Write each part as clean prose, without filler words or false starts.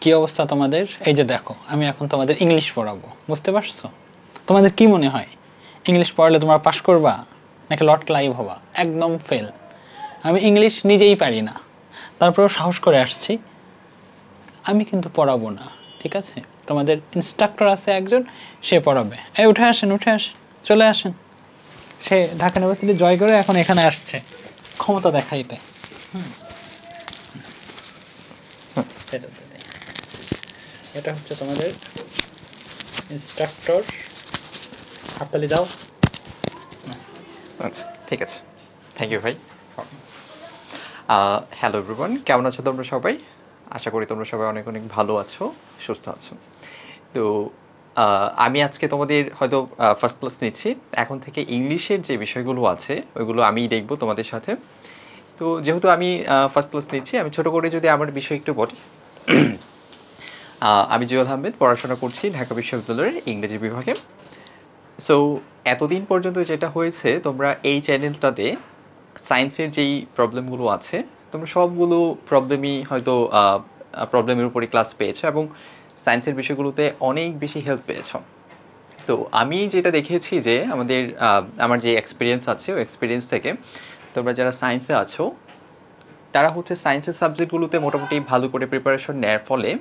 কি অবস্থা তোমাদের? এই যে দেখো, আমি এখন তোমাদের ইংলিশ পড়াবো, বুঝতে পারছো? তোমাদের কি মনে হয় ইংলিশ পড়ালে তোমরা পাশ করবা নাকি লট লাইভ হবা? একদম ফেল। আমি ইংলিশ নিজেই পারি না, তারপরেও সাহস করে আসছি। আমি কিন্তু পড়াবো না, ঠিক আছে? তোমাদের ইনস্ট্রাক্টর আছে একজন, সে পড়াবে। এই উঠে আসেন, উঠে আসেন, চলে আসেন। সে ঢাকা ইউনিভার্সিটি জয় করে এখন এখানে আসছে ক্ষমতা দেখাইতে। এটা হচ্ছে তোমাদের ইনস্ট্রাক্টর। হাততালি দাও। আচ্ছা, ঠিক আছে, থ্যাংক ইউ ভাই। হ্যালো এভরিওয়ান, কেমন আছো তোমরা সবাই? আশা করি তোমরা সবাই অনেক অনেক ভালো আছো, সুস্থ আছো। তো আমি আজকে তোমাদের হয়তো ফার্স্ট ক্লাস নিচ্ছি। এখন থেকে ইংলিশের যে বিষয়গুলো আছে ওইগুলো আমিই দেখবো তোমাদের সাথে। তো যেহেতু আমি ফার্স্ট ক্লাস নিচ্ছি, আমি ছোটো করে যদি আমার বিষয় একটু বলি। আমি জুয়েল আহমেদ, পড়াশোনা করছি ঢাকা বিশ্ববিদ্যালয়ের ইংরেজি বিভাগে। সো এতদিন পর্যন্ত যেটা হয়েছে, তোমরা এই চ্যানেলটাতে সায়েন্সের যেই প্রবলেমগুলো আছে তোমরা সবগুলো প্রবলেমই হয়তো প্রবলেমের উপরই ক্লাস পেয়েছো এবং সায়েন্সের বিষয়গুলোতে অনেক বেশি হেল্প পেয়েছো। তো আমি যেটা দেখেছি যে আমার যে এক্সপিরিয়েন্স আছে ওই এক্সপিরিয়েন্স থেকে তোমরা যারা সায়েন্সে আছো তারা হচ্ছে সায়েন্সের সাবজেক্টগুলোতে মোটামুটি ভালো করে প্রিপারেশন নেওয়ার ফলে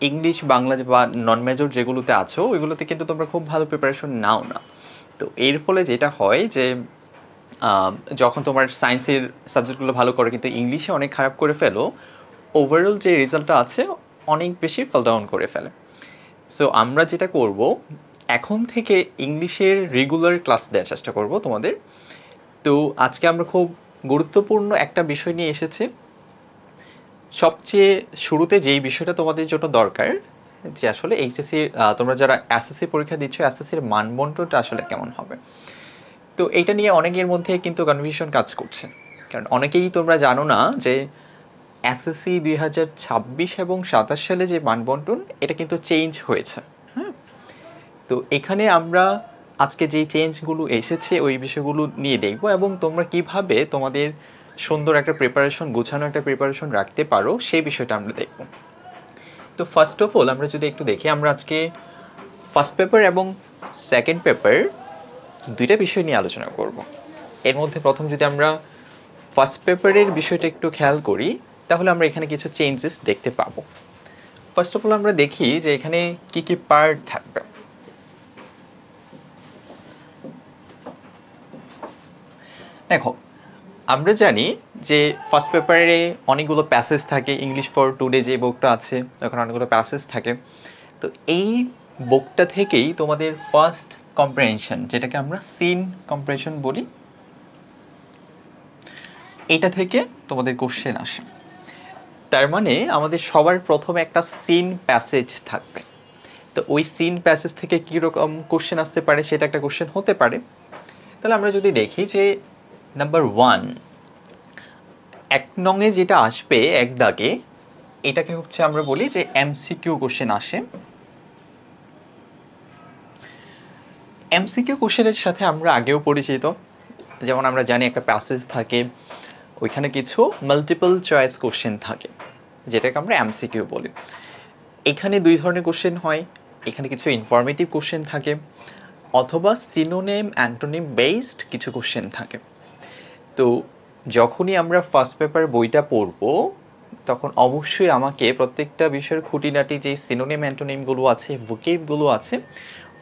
ইংলিশ, বাংলা বা নন মেজর যেগুলোতে আছো ওইগুলোতে কিন্তু তোমরা খুব ভালো প্রিপারেশন নাও না। তো এর ফলে যেটা হয় যে যখন তোমার সায়েন্সের সাবজেক্টগুলো ভালো করে কিন্তু ইংলিশে অনেক খারাপ করে ফেলো, ওভারঅল যে রেজাল্টটা আছে অনেক বেশি ফল ডাউন করে ফেলে। সো আমরা যেটা করব, এখন থেকে ইংলিশের রেগুলার ক্লাস দেওয়ার চেষ্টা করব তোমাদের। তো আজকে আমরা খুব গুরুত্বপূর্ণ একটা বিষয় নিয়ে এসেছি। সবচেয়ে শুরুতে যেই বিষয়টা তোমাদের জন্য দরকার, যে আসলে এইচএসসি তোমরা যারা এসএসসি পরীক্ষা দিচ্ছ এসএসসির মানবন্টনটা আসলে কেমন হবে। তো এইটা নিয়ে অনেকের মধ্যে কিন্তু কনফিউশন কাজ করছে, কারণ অনেকেই তোমরা জানো না যে এসএসসি 2026 এবং 27 সালে যে মানবন্টন এটা কিন্তু চেঞ্জ হয়েছে। হ্যাঁ, তো এখানে আমরা আজকে যে চেঞ্জগুলো এসেছে ওই বিষয়গুলো নিয়ে দেখব এবং তোমরা কিভাবে তোমাদের সুন্দর একটা প্রিপারেশন, গোছানো একটা প্রিপারেশন রাখতে পারো সেই বিষয়টা আমরা দেখব। তো ফার্স্ট অফ অল আমরা যদি একটু দেখি, আমরা আজকে ফার্স্ট পেপার এবং সেকেন্ড পেপার দুইটা বিষয় নিয়ে আলোচনা করব। এর মধ্যে প্রথম যদি আমরা ফার্স্ট পেপারের বিষয়টা একটু খেয়াল করি তাহলে আমরা এখানে কিছু চেঞ্জেস দেখতে পাবো। ফার্স্ট অফ অল আমরা দেখি যে এখানে কি কি পার্ট থাকবে। দেখো, আমরা জানি যে ফার্স্ট পেপারে অনেকগুলো প্যাসেজ থাকে। ইংলিশ ফর টুডে যে বুকটা আছে ওখানে অনেকগুলো প্যাসেজ থাকে। তো এই বুকটা থেকেই তোমাদের ফার্স্ট কম্প্রিহেনশন, যেটাকে আমরা সিন কম্প্রিহেনশন বলি, এটা থেকে তোমাদের কোশ্চেন আসে। তার মানে আমাদের সবার প্রথমে একটা সিন প্যাসেজ থাকবে। তো ওই সিন প্যাসেজ থেকে কীরকম কোশ্চেন আসতে পারে সেটা একটা কোশ্চেন হতে পারে। তাহলে আমরা যদি দেখি যে নাম্বার 1, 1 নংয়ে যেটা আসবে এক দাগে, এটাকে হচ্ছে আমরা বলি যে এমসিকিউ কোশ্চেন আসে। এমসিকিউ কোশ্চেনের সাথে আমরা আগেও পরিচিত, যেমন আমরা জানি একটা প্যাসেজ থাকে, ওইখানে কিছু মাল্টিপল চয়েস কোশ্চেন থাকে, যেটাকে আমরা এমসিকিউ বলি। এখানে দুই ধরনের কোশ্চেন হয়, এখানে কিছু ইনফরমেটিভ কোশ্চেন থাকে অথবা সিনোনিম অ্যান্টোনিম বেসড কিছু কোশ্চেন থাকে। তো যখনই আমরা ফার্স্ট পেপার বইটা পড়ব তখন অবশ্যই আমাকে প্রত্যেকটা বিষয়ের খুঁটিনাটি যে সিনোনিম অ্যান্টোনিমগুলো আছে, ভোকেবগুলো আছে,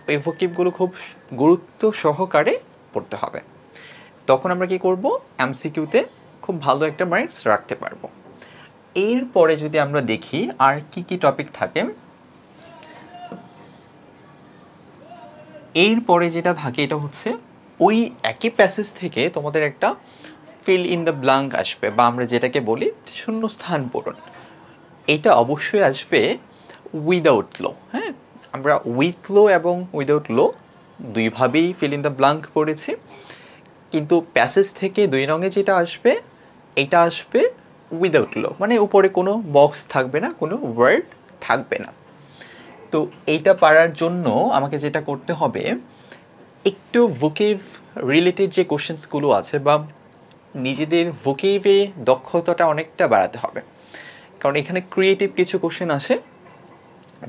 ওই ভোকেবগুলো খুব গুরুত্ব সহকারে পড়তে হবে। তখন আমরা কি করব, এমসিকিউতে খুব ভালো একটা মার্কস রাখতে পারবো। এরপরে যদি আমরা দেখি আর কি কি টপিক থাকে, এরপরে যেটা থাকে এটা হচ্ছে ওই একই প্যাসেজ থেকে তোমাদের একটা ফিল ইন দ্য ব্ল্যাঙ্ক আসবে, বা আমরা যেটাকে বলি শূন্যস্থান পূরণ। এটা অবশ্যই আসবে উইদাউট লো। হ্যাঁ, আমরা উইথ লো এবং উইদাউট লো দুইভাবেই ফিল ইন দ্য ব্ল্যাঙ্ক পড়েছি, কিন্তু প্যাসেজ থেকে 2 নংয়ে যেটা আসবে এটা আসবে উইদাউট লো, মানে উপরে কোনো বক্স থাকবে না, কোনো ওয়ার্ড থাকবে না। তো এইটা পারার জন্য আমাকে যেটা করতে হবে, একটু ভোকেভ রিলেটেড যে কোশ্চেন্সগুলো আছে বা নিজেদের ভোকেভে দক্ষতাটা অনেকটা বাড়াতে হবে। কারণ এখানে ক্রিয়েটিভ কিছু কোশ্চেন আসে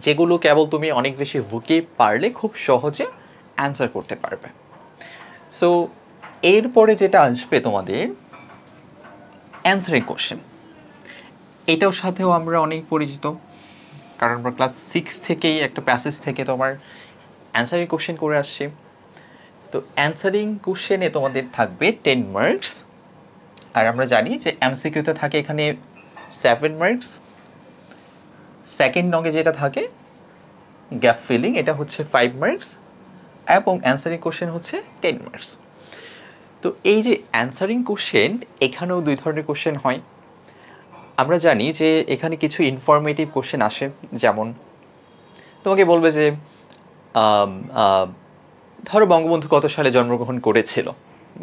যেগুলো কেবল তুমি অনেক বেশি ভোকেব পারলে খুব সহজে অ্যান্সার করতে পারবে। সো এরপরে যেটা আসবে তোমাদের অ্যান্সারিং কোশ্চেন, এটাও সাথেও আমরা অনেক পরিচিত, কারণ আমরা ক্লাস 6 থেকেই একটা প্যাসেজ থেকে তোমার অ্যান্সারিং কোশ্চেন করে আসছি। তো অ্যান্সারিং কোশ্চেনে তোমাদের থাকবে 10 মার্কস, আর আমরা জানি যে এমসিকিউতে থাকে এখানে 7 মার্কস। সেকেন্ড নঙ্গে যেটা থাকে গ্যাপ ফিলিং, এটা হচ্ছে 5 মার্কস, এবং অ্যান্সারিং কোশ্চেন হচ্ছে 10 মার্কস। তো এই যে অ্যান্সারিং কোশ্চেন, এখানেও 2 ধরনের কোশ্চেন হয়। আমরা জানি যে এখানে কিছু ইনফরমেটিভ কোশ্চেন আসে, যেমন তোমাকে বলবে যে ধরো বঙ্গবন্ধু কত সালে জন্মগ্রহণ করেছিল,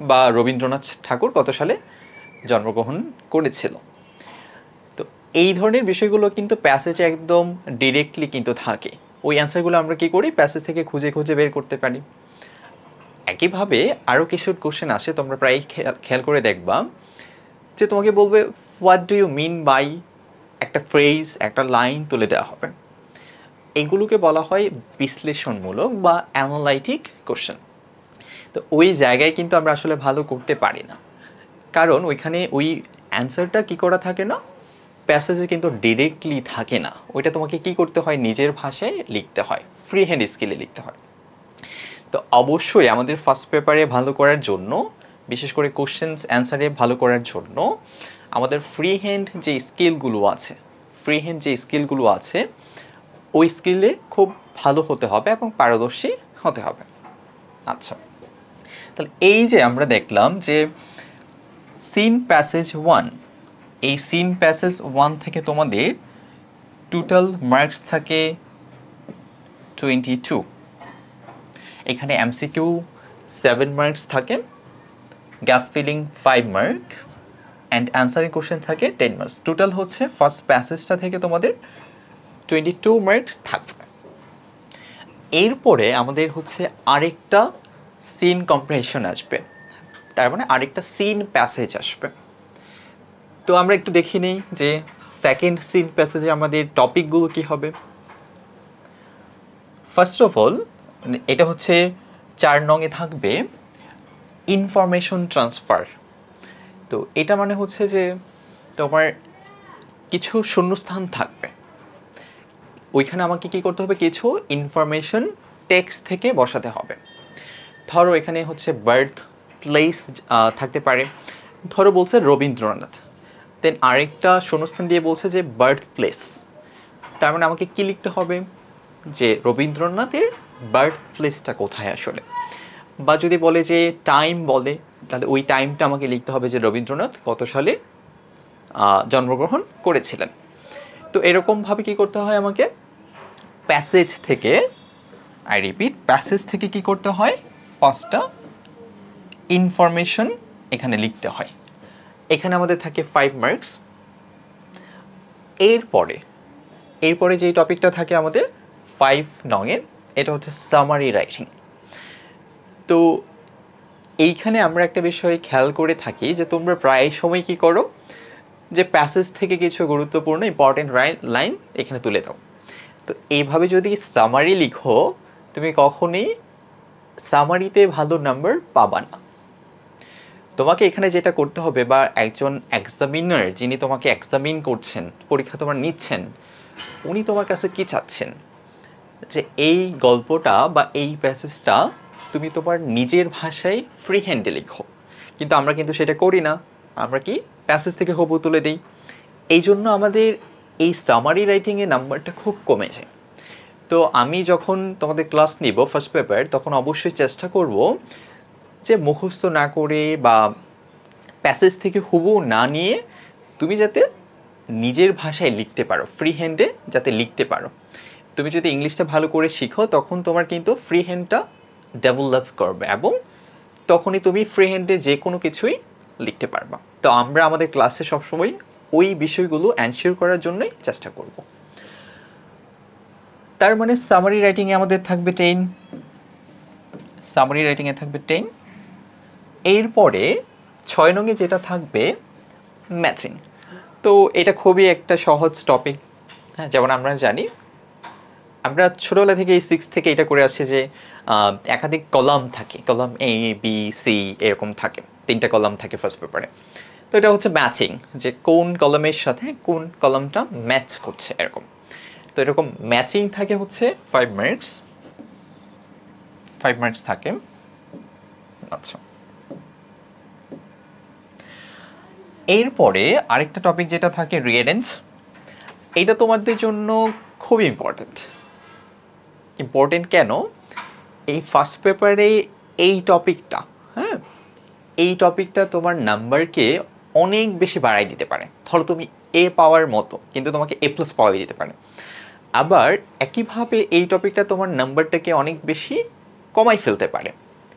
বা রবীন্দ্রনাথ ঠাকুর কত সালে জন্মগ্রহণ করেছিল। তো এই ধরনের বিষয়গুলো কিন্তু প্যাসেজে একদম ডিরেক্টলি কিন্তু থাকে। ওই অ্যান্সারগুলো আমরা কি করি, প্যাসেজ থেকে খুঁজে খুঁজে বের করতে পারি। একইভাবে আরও কিছু কোশ্চেন আসে, তোমরা প্রায় খেয়াল করে দেখবা যে তোমাকে বলবে what do you mean by, একটা ফ্রেজ, একটা লাইন তুলে দেওয়া হবে। এগুলোকে বলা হয় বিশ্লেষণমূলক বা অ্যানালাইটিক কোশ্চেন। তো ওই জায়গায় কিন্তু আমরা আসলে ভালো করতে পারি না, কারণ ওইখানে ওই অ্যান্সারটা কি করা থাকে না, প্যাসেজে কিন্তু ডিরেক্টলি থাকে না। ওইটা তোমাকে কি করতে হয়, নিজের ভাষায় লিখতে হয়, ফ্রি হ্যান্ড স্কিলে লিখতে হয়। তো অবশ্যই আমাদের ফার্স্ট পেপারে ভালো করার জন্য, বিশেষ করে কোশ্চেন্স অ্যান্সারে ভালো করার জন্য, আমাদের ফ্রি হ্যান্ড যে স্কিলগুলো আছে ওই স্কিলে খুব ভালো হতে হবে এবং পারদর্শী হতে হবে। আচ্ছা, তাহলে এই যে আমরা দেখলাম যে সিন প্যাসেজ 1, এই সিন প্যাসেজ 1 থেকে তোমাদের টোটাল মার্কস থাকে 22। এখানে এমসিকিউ 7 মার্কস থাকে, gap filling 5 marks, and answering question থাকে 10 মার্কস। টোটাল হচ্ছে ফার্স্ট প্যাসেজটা থেকে তোমাদের 22 মার্কস থাকবে। এরপরে আমাদের হচ্ছে আরেকটা সিন কম্প্রিহেনশন আসবে, তার মানে আরেকটা সিন প্যাসেজ আসবে। তো আমরা একটু দেখে নিই যে সেকেন্ড সিন প্যাসেজে আমাদের টপিকগুলো কি হবে। ফার্স্ট অফ অল, এটা হচ্ছে 4 নংয়ে থাকবে ইনফরমেশন ট্রান্সফার। তো এটা মানে হচ্ছে যে তোমার কিছু শূন্যস্থান থাকবে, ওইখানে আমাকে কি করতে হবে, কিছু ইনফরমেশন টেক্সট থেকে বসাতে হবে। ধরো এখানে হচ্ছে বার্থ প্লেস থাকতে পারে, ধরো বলছে রবীন্দ্রনাথ, দেন আরেকটা শূন্যস্থান দিয়ে বলছে যে বার্থ প্লেস। তার মানে আমাকে কি লিখতে হবে, যে রবীন্দ্রনাথের বার্থ প্লেসটা কোথায় আসলে। বা যদি বলে যে টাইম বলে, তাহলে ওই টাইমটা আমাকে লিখতে হবে যে রবীন্দ্রনাথ কত সালে জন্মগ্রহণ করেছিলেন। তো এরকমভাবে কি করতে হয়, আমাকে প্যাসেজ থেকে, আই রিপিট, প্যাসেজ থেকে কি করতে হয়, 5টা ইনফরমেশন এখানে লিখতে হয়। এখানে আমাদের থাকে 5 মার্কস। এরপরে যে টপিকটা থাকে আমাদের 5 নংয়ের, এটা হচ্ছে সামারি রাইটিং। তো এইখানে আমরা একটা বিষয় খেয়াল করে থাকি যে তোমরা প্রায় সময় কি করো, যে প্যাসেজ থেকে কিছু গুরুত্বপূর্ণ ইম্পর্টেন্ট লাইন এখানে তুলে দাও। তো এইভাবে যদি সামারি লিখো, তুমি কখনোই সামারিতে ভালো নাম্বার পাবা না। তোমাকে এখানে যেটা করতে হবে, বা একজন এক্সামিনার যিনি তোমাকে এক্সামিন করছেন, পরীক্ষা তোমার নিচ্ছেন, উনি তোমার কাছে কি চাচ্ছেন, যে এই গল্পটা বা এই প্যাসেজটা তুমি তোমার নিজের ভাষায় ফ্রি হ্যান্ডে লিখো। কিন্তু আমরা কিন্তু সেটা করি না, আমরা কি প্যাসেজ থেকে হুবহু তুলে দিই। এই জন্য আমাদের এই সামারি রাইটিংয়ের নাম্বারটা খুব কমে যায়। তো আমি যখন তোমাদের ক্লাস নিব ফার্স্ট পেপার, তখন অবশ্যই চেষ্টা করব যে মুখস্থ না করে বা প্যাসেজ থেকে হুবহু না নিয়ে তুমি যাতে নিজের ভাষায় লিখতে পারো, ফ্রি হ্যান্ডে যাতে লিখতে পারো। তুমি যদি ইংলিশটা ভালো করে শিখো, তখন তোমার কিন্তু ফ্রি হ্যান্ডটা ডেভেলপ করবে, এবং তখনই তুমি ফ্রি হ্যান্ডে যে কোনো কিছুই লিখতে পারবা। তো আমরা আমাদের ক্লাসে সবসময় ওই বিষয়গুলো এনশিওর করার জন্যই চেষ্টা করব। তার মানে সামারি রাইটিংয়ে আমাদের থাকবে 10, সামারি রাইটিংয়ে থাকবে 10। এরপরে 6 নংয়ে যেটা থাকবে ম্যাচিং। তো এটা খুবই একটা সহজ টপিক। হ্যাঁ, যেমন আমরা জানি, আমরা ছোটবেলা থেকে 6 থেকে এটা করে আসছি যে একাধিক কলাম থাকে, কলাম A B C এরকম থাকে, 3টা কলাম থাকে ফার্স্ট পেপারে। তো এটা হচ্ছে ম্যাচিং, যে কোন কলামের সাথে কোন কলামটা ম্যাচ করছে এরকম। তো এরকম ম্যাচিং থাকে হচ্ছে 5 মার্কস, 5 মার্কস থাকে। আচ্ছা, এরপরে আরেকটা টপিক যেটা থাকে রিয়ারেঞ্জ। এটা তোমাদের জন্য খুব ইম্পর্টেন্ট। ইম্পর্টেন্ট কেন? এই ফার্স্ট পেপারে এই টপিকটা, হ্যাঁ, এই টপিকটা তোমার নাম্বারকে অনেক বেশি বাড়াই দিতে পারে। ধরো তুমি A পাওয়ার মতো, কিন্তু তোমাকে A+ পাওয়াই দিতে পারে। আবার একইভাবে এই টপিকটা তোমার নাম্বারটাকে অনেক বেশি কমাই ফেলতে পারে।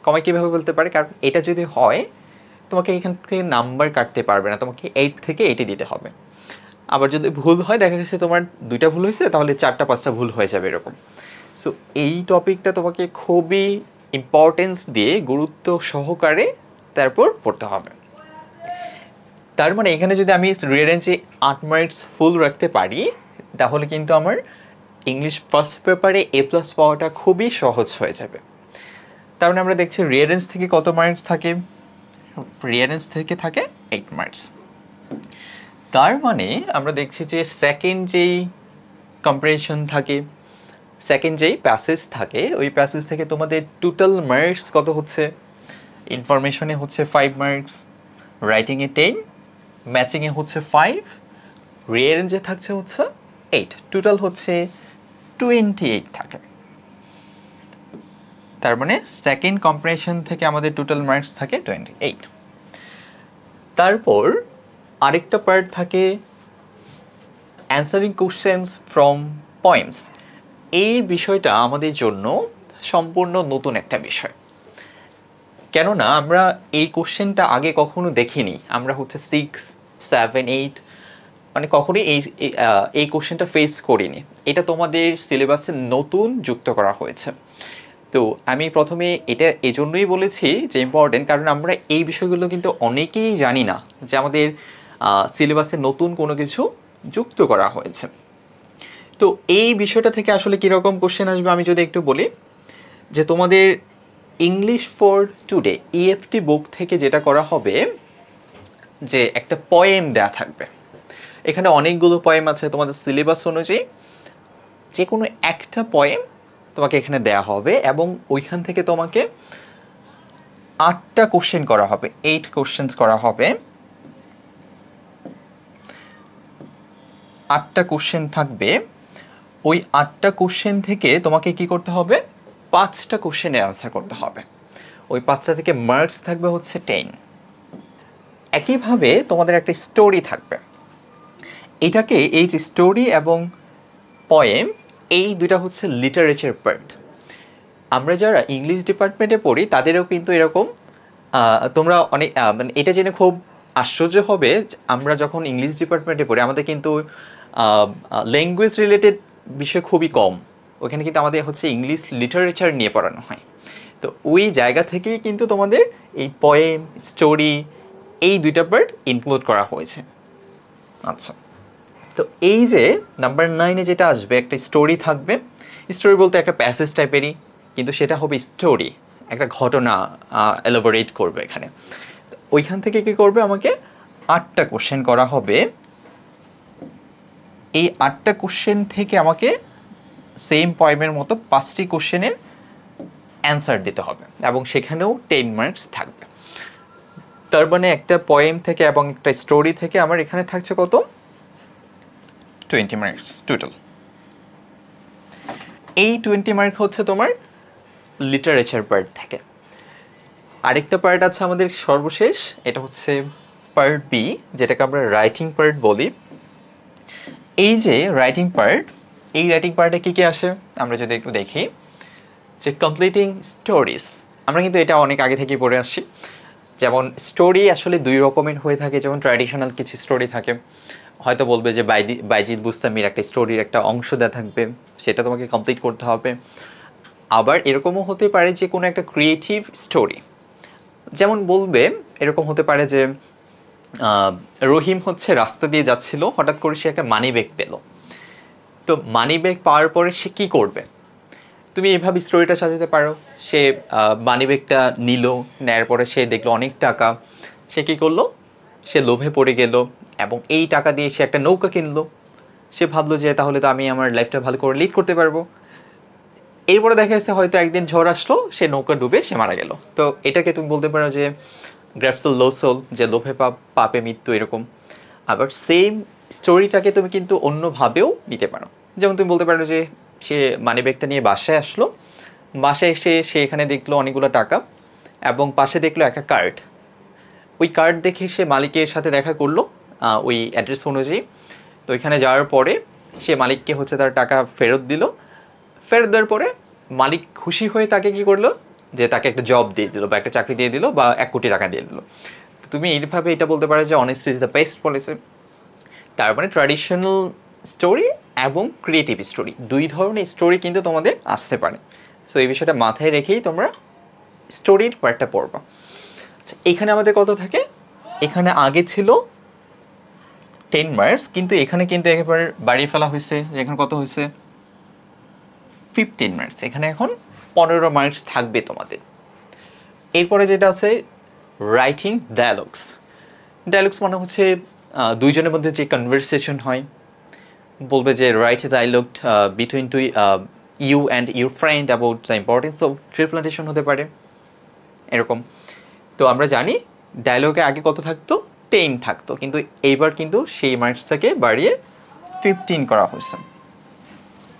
কমাই কীভাবে ফেলতে পারে? কারণ এটা যদি হয়, তোমাকে এখান থেকে নাম্বার কাটতে পারবে না, তোমাকে 8 থেকে 80 দিতে হবে। আবার যদি ভুল হয়, দেখা গেছে তোমার 2টা ভুল হয়েছে, তাহলে 4টা 5টা ভুল হয়ে যাবে এরকম। সো এই টপিকটা তোমাকে খুবই ইম্পর্টেন্স দিয়ে গুরুত্ব সহকারে তারপর পড়তে হবে। তার মানে এখানে যদি আমি রিয়ারেঞ্জে 8 মার্কস ফুল রাখতে পারি, তাহলে কিন্তু আমার ইংলিশ ফার্স্ট পেপারে A+ পাওয়াটা খুবই সহজ হয়ে যাবে। তার মানে আমরা দেখছি রিয়ারেঞ্জ থেকে কত মার্কস থাকে? রিয়ারেঞ্জ থেকে থাকে 8 মার্কস। তার মানে আমরা দেখছি যে সেকেন্ড যেই কম্পারিশন থাকে, সেকেন্ড যেই প্যাসেজ থাকে, ওই প্যাসেজ থেকে তোমাদের টোটাল মার্কস কত হচ্ছে? ইনফরমেশনে হচ্ছে 5 মার্কস, রাইটিংয়ে 10, ম্যাচিংয়ে হচ্ছে 5, রিয়ারেঞ্জে থাকছে হচ্ছে 8, টোটাল হচ্ছে 28 থাকে। তার মানে সেকেন্ড কম্পারিশন থেকে আমাদের টোটাল মার্কস থাকে 28। তারপর আরেকটা পার্ট থাকে অ্যান্সারিং কোশ্চেন্স ফ্রম পয়েমস। এই বিষয়টা আমাদের জন্য সম্পূর্ণ নতুন একটা বিষয়, কেননা আমরা এই কোশ্চেনটা আগে কখনো দেখিনি। আমরা হচ্ছে 6, 7, 8 মানে কখনোই এই কোশ্চেনটা ফেস করিনি। এটা তোমাদের সিলেবাসে নতুন যুক্ত করা হয়েছে। তো আমি প্রথমে এটা এজন্যই বলেছি যে ইম্পর্টেন্ট, কারণ আমরা এই বিষয়গুলো কিন্তু অনেকেই জানি না যে আমাদের সিলেবাসে নতুন কোনো কিছু যুক্ত করা হয়েছে। তো এই বিষয়টা থেকে আসলে কীরকম কোশ্চেন আসবে আমি যদি একটু বলি, যে তোমাদের ইংলিশ ফর টুডে EFT বুক থেকে যেটা করা হবে, যে একটা পয়েম দেয়া থাকবে। এখানে অনেকগুলো পয়েম আছে, তোমাদের সিলেবাস অনুযায়ী যে কোনো একটা পয়েম তোমাকে এখানে দেয়া হবে, এবং ওইখান থেকে তোমাকে 8টা কোশ্চেন করা হবে, 8 কোশ্চেন্স করা হবে। 8টা কোশ্চেন থাকবে। ওই 8টা কোশ্চেন থেকে তোমাকে কি করতে হবে? 5টা কোশ্চেনের আনসার করতে হবে। ওই 5টা থেকে মার্কস থাকবে হচ্ছে 10। একইভাবে তোমাদের একটা স্টোরি থাকবে। এটাকে, এই যে স্টোরি এবং পয়েম, এই দুইটা হচ্ছে লিটারেচার পার্ট। আমরা যারা ইংলিশ ডিপার্টমেন্টে পড়ি তাদেরও কিন্তু এরকম, তোমরা অনেক মানে এটা জেনে খুব আশ্চর্য হবে, আমরা যখন ইংলিশ ডিপার্টমেন্টে পড়ি আমাদের কিন্তু ল্যাঙ্গুয়েজ রিলেটেড বিষয় খুবই কম। ওখানে কিন্তু আমাদের হচ্ছে ইংলিশ লিটারেচার নিয়ে পড়ানো হয়। তো ওই জায়গা থেকেই কিন্তু তোমাদের এই পয়েম, স্টোরি, এই দুইটা পার্ট ইনক্লুড করা হয়েছে। আচ্ছা, তো এই যে নাম্বার 9-এ যেটা আসবে, একটা স্টোরি থাকবে। স্টোরি বলতে একটা প্যাসেজ টাইপেরই, কিন্তু সেটা হবে স্টোরি, একটা ঘটনা এলাবোরেট করবে এখানে। ওইখান থেকে কি করবে? আমাকে 8টা কোশ্চেন করা হবে। এই 8টা কোশ্চেন থেকে আমাকে সেম পয়েমের মতো 5টি কোশ্চেনের অ্যান্সার দিতে হবে, এবং সেখানেও 10 মার্কস থাকবে। তার মানে একটা পয়েম থেকে এবং একটা স্টোরি থেকে আমার এখানে থাকছে কত? 20 মার্কস টোটাল। এই 20 মার্ক হচ্ছে তোমার লিটারেচার পার্ট থেকে। আরেকটা পার্ট আছে আমাদের সর্বশেষ, এটা হচ্ছে পার্ট বি, যেটাকে আমরা রাইটিং পার্ট বলি। এই যে রাইটিং পার্ট, এই রাইটিং পার্টে কী কী আসে আমরা যদি একটু দেখি, যে কমপ্লিটিং স্টোরিজ। আমরা কিন্তু এটা অনেক আগে থেকেই পড়ে আসছি। যেমন স্টোরি আসলে 2 রকমের হয়ে থাকে। যেমন ট্র্যাডিশনাল কিছু স্টোরি থাকে, হয়তো বলবে যে বাইজিদ বুস্তামির একটা স্টোরির একটা অংশ দেওয়া থাকবে, সেটা তোমাকে কমপ্লিট করতে হবে। আবার এরকমও হতে পারে যে কোনো একটা ক্রিয়েটিভ স্টোরি, যেমন বলবে এরকম হতে পারে যে রহিম হচ্ছে রাস্তা দিয়ে যাচ্ছিল, হঠাৎ করে সে একটা মানি ব্যাগ পেল। তো মানি ব্যাগ পাওয়ার পরে সে কী করবে, তুমি এইভাবে স্টোরিটা সাজাতে পারো। সে মানি ব্যাগটা নিল, নেয়ার পরে সে দেখলো অনেক টাকা। সে কী করলো, সে লোভে পড়ে গেল এবং এই টাকা দিয়ে সে একটা নৌকা কিনলো। সে ভাবলো যে তাহলে তো আমি আমার লাইফটা ভালো করে লিড করতে পারবো। এরপরে দেখা যাচ্ছে হয়তো একদিন ঝড় আসলো, সে নৌকা ডুবে সে মারা গেল। তো এটাকে তুমি বলতে পারো যে গ্র্যাপসুল লোসোল, যে লোভে পাপে মৃত্যু, এরকম। আবার সেম স্টোরিটাকে তুমি কিন্তু অন্যভাবেও নিতে পারো। যেমন তুমি বলতে পারো যে সে মানি ব্যাগটা নিয়ে বাসায় আসলো, বাসায় এসে সে এখানে দেখলো অনেকগুলো টাকা এবং পাশে দেখলো একটা কার্ড। ওই কার্ড দেখে সে মালিকের সাথে দেখা করলো ওই অ্যাড্রেস অনুযায়ী। তো এখানে যাওয়ার পরে সে মালিককে হচ্ছে তার টাকা ফেরত দিল। ফেরত দেওয়ার পরে মালিক খুশি হয়ে তাকে কি করলো, যে তাকে একটা জব দিয়ে দিল বা একটা চাকরি দিয়ে দিল বা 1 কোটি টাকা দিয়ে দিল। তো তুমি এইভাবে এটা বলতে পারো যে honesty is the best policy. তার মানে ট্র্যাডিশনাল স্টোরি এবং ক্রিয়েটিভ স্টোরি, 2 ধরনের স্টোরি কিন্তু তোমাদের আসতে পারে। সো এই বিষয়টা মাথায় রেখেই তোমরা স্টোরির পার্টটা পড়বা। এখানে আমাদের কত থাকে, এখানে আগে ছিল 10 মার্কস, কিন্তু এখানে কিন্তু একেবারে বাড়িয়ে ফেলা হয়েছে। এখানে কত হয়েছে, 15 মার্কস। এখানে এখন 15 মার্কস থাকবে তোমাদের। এরপরে যেটা আছে রাইটিং ডায়ালগস। ডায়ালগস মানে হচ্ছে দুইজনের মধ্যে যে কনভারসেশন হয়, বলবে যে write a dialogue between you and your friend about the importance of tree plantation হতে পারে, এরকম। তো আমরা জানি ডায়ালগে আগে কত থাকতো, 10 থাকতো, কিন্তু এইবার কিন্তু সেই মার্কসটাকে বাড়িয়ে 15 করা হয়েছে।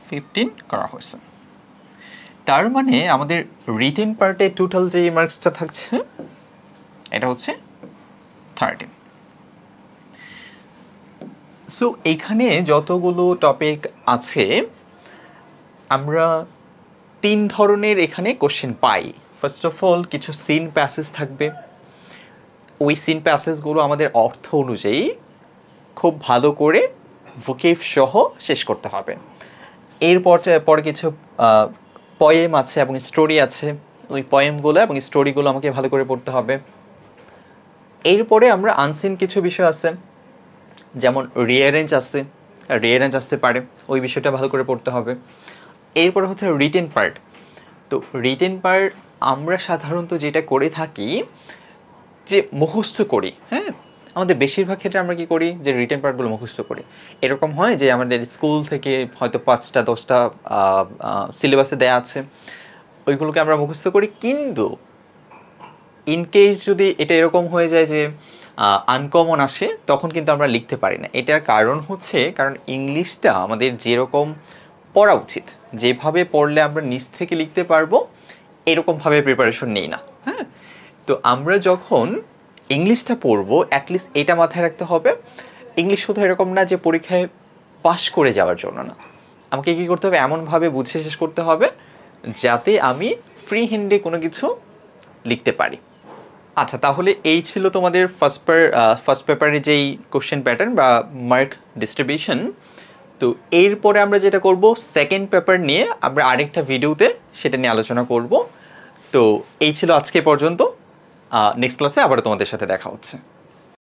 15 করা হয়েছে। তার মানে আমাদের রিটেন পার্টে টোটাল যে মার্কসটা থাকছে এটা হচ্ছে 13। সো এইখানে যতগুলো টপিক আছে আমরা 3 ধরনের এখানে question pi. First of all কিছু সিন প্যাসেজ থাকবে। ওই সিন প্যাসেজগুলো আমাদের অর্থ অনুযায়ী খুব ভালো করে ভোকেব সহ শেষ করতে হবে। এরপর পরে কিছু পয়েম আছে এবং স্টোরি আছে, ওই পয়েমগুলো এবং স্টোরিগুলো আমাকে ভালো করে পড়তে হবে। এরপরে আমরা আনসিন কিছু বিষয় আছে, যেমন রিঅ্যারেঞ্জ আছে, রিঅ্যারেঞ্জ আসতে পারে, ওই বিষয়টা ভালো করে পড়তে হবে। এরপরে হচ্ছে রিটেন পার্ট। তো রিটেন পার্ট আমরা সাধারণত যেটা করে থাকি যে মুখস্থ করি। হ্যাঁ, আমাদের বেশিরভাগ ক্ষেত্রে আমরা কী করি, যে রিটেন পার্টগুলো মুখস্থ করি। এরকম হয় যে আমাদের স্কুল থেকে হয়তো 5টা 10টা সিলেবাসে দেয়া আছে, ওইগুলোকে আমরা মুখস্থ করি। কিন্তু ইনকেস যদি এটা এরকম হয়ে যায় যে আনকমন আসে, তখন কিন্তু আমরা লিখতে পারি না। এটার কারণ হচ্ছে, কারণ ইংলিশটা আমাদের যেরকম পড়া উচিত, যেভাবে পড়লে আমরা নিজ থেকে লিখতে পারবো, এরকমভাবে প্রিপারেশন নেই না। হ্যাঁ, তো আমরা যখন ইংলিশটা পড়বো অ্যাটলিস্ট এটা মাথায় রাখতে হবে, ইংলিশ শুধু এরকম না যে পরীক্ষায় পাশ করে যাওয়ার জন্য না, আমাকে কী করতে হবে, এমনভাবে বুঝে শেষ করতে হবে যাতে আমি ফ্রি হ্যান্ডে কোনো কিছু লিখতে পারি। আচ্ছা, তাহলে এই ছিল তোমাদের ফার্স্ট পেপারে যেই কোশ্চেন প্যাটার্ন বা মার্ক ডিস্ট্রিবিউশন। তো এরপরে আমরা যেটা করব, সেকেন্ড পেপার নিয়ে আমরা আরেকটা ভিডিওতে সেটা নিয়ে আলোচনা করব। তো এই ছিল আজকে পর্যন্ত। নেক্সট ক্লাসে আবার তোমাদের সাথে দেখা হচ্ছে।